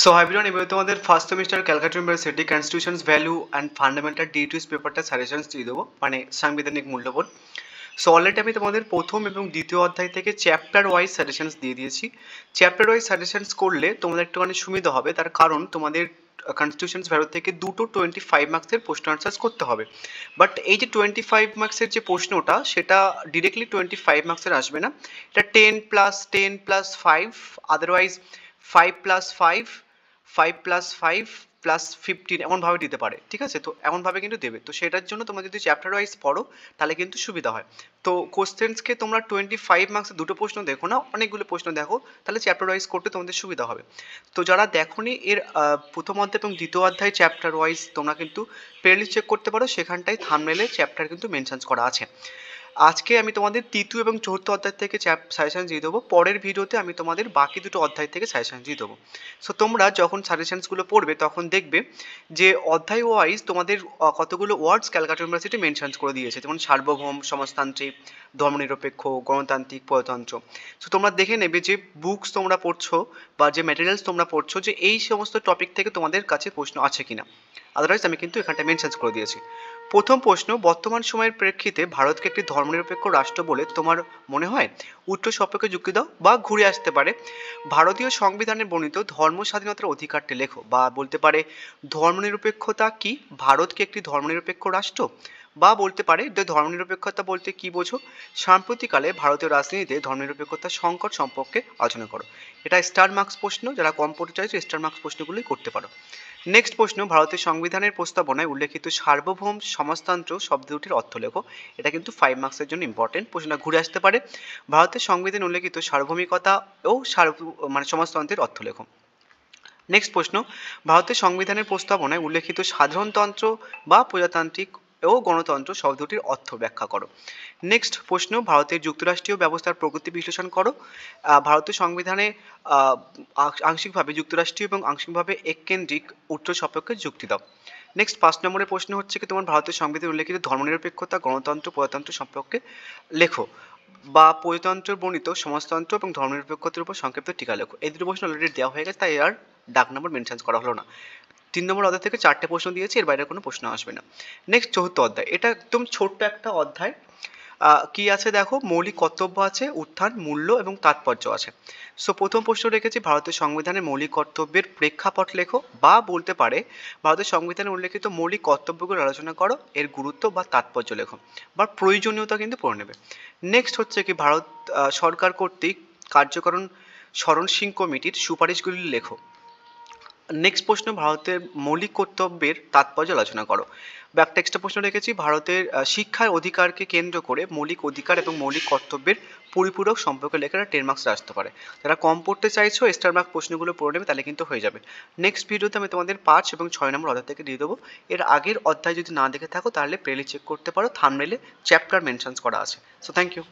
So everyone, এবার তোমাদের first semester Calcutta university constitutions value and fundamental duties পেপারটা suggestions দিয়ে দেবো, মানে সাংবিধানিক মূল্যবোধ। সো অলরেডি আমি তোমাদের প্রথম এবং দ্বিতীয় অধ্যায় থেকে চ্যাপ্টার ওয়াইজ সাজেশনস দিয়ে দিয়েছি। চ্যাপ্টার ওয়াইজ সাজেশনস করলে তোমাদের একটুখানি সুবিধা হবে, তার কারণ তোমাদের কনস্টিটিউশনস ভ্যালু থেকে দুটো 25 মার্কসের প্রশ্ন আনসার্স করতে হবে। বাট এই যে 25 মার্কসের যে প্রশ্নটা, সেটা ডিরেক্টলি 25 মার্কসের আসবে না। এটা 10+10+5, আদারওয়াইজ 5+5, 5+5+15 এমনভাবে দিতে পারে, ঠিক আছে? তো এমনভাবে কিন্তু দেবে। তো সেটার জন্য তোমরা যদি চ্যাপ্টার ওয়াইজ পড়ো তাহলে কিন্তু সুবিধা হয়। তো কোশ্চেন্সকে তোমরা 25 মার্কসে দুটো প্রশ্ন দেখো না, অনেকগুলো প্রশ্ন দেখো, তাহলে চ্যাপ্টার ওয়াইজ করতে তোমাদের সুবিধা হবে। তো যারা দেখোনি এর প্রথম অধ্যায় এবং দ্বিতীয় অধ্যায় চ্যাপ্টার ওয়াইজ, তোমরা কিন্তু প্লেলিস্ট চেক করতে পারো, সেখানটায় থাম্বনেলে চ্যাপ্টার কিন্তু মেনশনস করা আছে। আজকে আমি তোমাদের তৃতীয় এবং চতুর্থ অধ্যায় থেকে সাজেশন দিয়ে দেবো। পরের ভিডিওতে আমি তোমাদের বাকি দুটো অধ্যায় থেকে সাজেশন দিয়ে দেবো। সো তোমরা যখন সাজেশনসগুলো পড়বে তখন দেখবে যে অধ্যায় ওয়াইজ তোমাদের কতগুলো ওয়ার্ডস ক্যালকাটা ইউনিভার্সিটি মেনশনস করে দিয়েছে, যেমন সার্বভৌম, সমাজতান্ত্রিক, ধর্মনিরপেক্ষ, গণতান্ত্রিক, প্রজাতন্ত্র। সো তোমরা দেখে নেবে যে বুকস তোমরা পড়ছো বা যে ম্যাটেরিয়ালস তোমরা পড়ছো, যে এই সমস্ত টপিক থেকে তোমাদের কাছে প্রশ্ন আছে কিনা। আদারওয়াইজ আমি কিন্তু এখানটা মেনশনস করে দিয়েছি। প্রথম প্রশ্ন, বর্তমান সময়ের প্রেক্ষিতে ভারতকে একটি ধর্মনিরপেক্ষ রাষ্ট্র বলে তোমার মনে হয়? উত্তর সপক্ষে যুক্তি দাও, বা ঘুরে আসতে পারে ভারতীয় সংবিধানে বর্ণিত ধর্ম স্বাধীনতার অধিকারটি লেখো, বা বলতে পারে ধর্মনিরপেক্ষতা কি, ভারত কি একটি ধর্মনিরপেক্ষ রাষ্ট্র, বা বলতে পারে যে ধর্মনিরপেক্ষতা বলতে কি বোঝো, সাম্প্রতিককালে ভারতীয় রাজনীতিতে ধর্মনিরপেক্ষতার সংকট সম্পর্কে আলোচনা করো। এটা স্টার মার্কস প্রশ্ন, যারা কম পড়তে চাইছো স্টার মার্কস প্রশ্নগুলোই করতে পারো। নেক্সট প্রশ্ন, ভারতের সংবিধানের প্রস্তাবনায় উল্লেখিত সার্বভৌম সমাজতন্ত্র শব্দ দুটির অর্থ লেখো। এটা কিন্তু 5 মার্কসের জন্য ইম্পর্টেন্ট, প্রশ্নটা ঘুরে আসতে পারে। ভারতের সংবিধানে উল্লেখিত সার্বভৌমিকতা ও সমাজতন্ত্রের অর্থ লেখো। নেক্সট প্রশ্ন, ভারতের সংবিধানের প্রস্তাবনায় উল্লেখিত সাধারণতন্ত্র বা প্রজাতান্ত্রিক ও গণতন্ত্র শব্দটির অর্থ ব্যাখ্যা করো। নেক্সট প্রশ্ন, ভারতের যুক্তরাষ্ট্রীয় ব্যবস্থার প্রকৃতি বিশ্লেষণ করো। ভারতীয় সংবিধানে আংশিকভাবে যুক্তরাষ্ট্রীয় এবং আংশিকভাবে এককেন্দ্রিক উত্তর সপক্ষে যুক্তি দাও। নেক্সট 5 নম্বরের প্রশ্ন হচ্ছে কি, তোমার ভারতের সংবিধানে উল্লেখিত ধর্মনিরপেক্ষতা, গণতন্ত্র, প্রজাতন্ত্র সম্পর্কে লেখো, বা প্রজাতন্ত্র বর্ণিত সমাজতন্ত্র এবং ধর্মনিরপেক্ষতার উপর সংক্ষিপ্ত টিকা লেখো। এই দুটো প্রশ্ন অলরেডি দেওয়া হয়ে গেছে, তাই আর ডাক নম্বর মেনশন করা হলো না। 3 নম্বর অধ্যায় থেকে 4টে প্রশ্ন দিয়েছি, এর বাইরে কোনো প্রশ্ন আসবে না। নেক্সট চতুর্থ অধ্যায়, এটা একদম ছোট্ট একটা অধ্যায়। কি আছে দেখো, মৌলিক কর্তব্য আছে, উত্থান, মূল্য এবং তাৎপর্য আছে। সো প্রথম প্রশ্ন রেখেছি ভারতের সংবিধানের মৌলিক কর্তব্যের প্রেক্ষাপট লেখো, বা বলতে পারে ভারতের সংবিধানে উল্লেখিত মৌলিক কর্তব্যগুলো আলোচনা করো, এর গুরুত্ব বা তাৎপর্য লেখো, বা প্রয়োজনীয়তা কিন্তু পড়ে নেবে। নেক্সট হচ্ছে কি, ভারত সরকার কর্তৃক কার্যকরণ স্মরণশীল কমিটির সুপারিশগুলি লেখো। নেক্সট প্রশ্ন, ভারতের মৌলিক কর্তব্যের তাৎপর্য আলোচনা করো। বা একটা এক্সট্রা প্রশ্ন রেখেছি, ভারতের শিক্ষার অধিকারকে কেন্দ্র করে মৌলিক অধিকার এবং মৌলিক কর্তব্যের পরিপূরক সম্পর্কে লেখাটা 10 মার্কস আসতে পারে। যারা কম পড়তে চাইছো স্টার মার্ক প্রশ্নগুলো পড়ে নেবে, তাহলে কিন্তু হয়ে যাবে। নেক্সট ভিডিওতে আমি তোমাদের 5 এবং 6 নম্বর অধ্যায় থেকে দিয়ে দেবো। এর আগের অধ্যায় যদি না দেখে থাকো তাহলে প্লেলিস্ট চেক করতে পারো, থাম্বনেলে চ্যাপ্টার মেনশনস করা আছে। So thank you.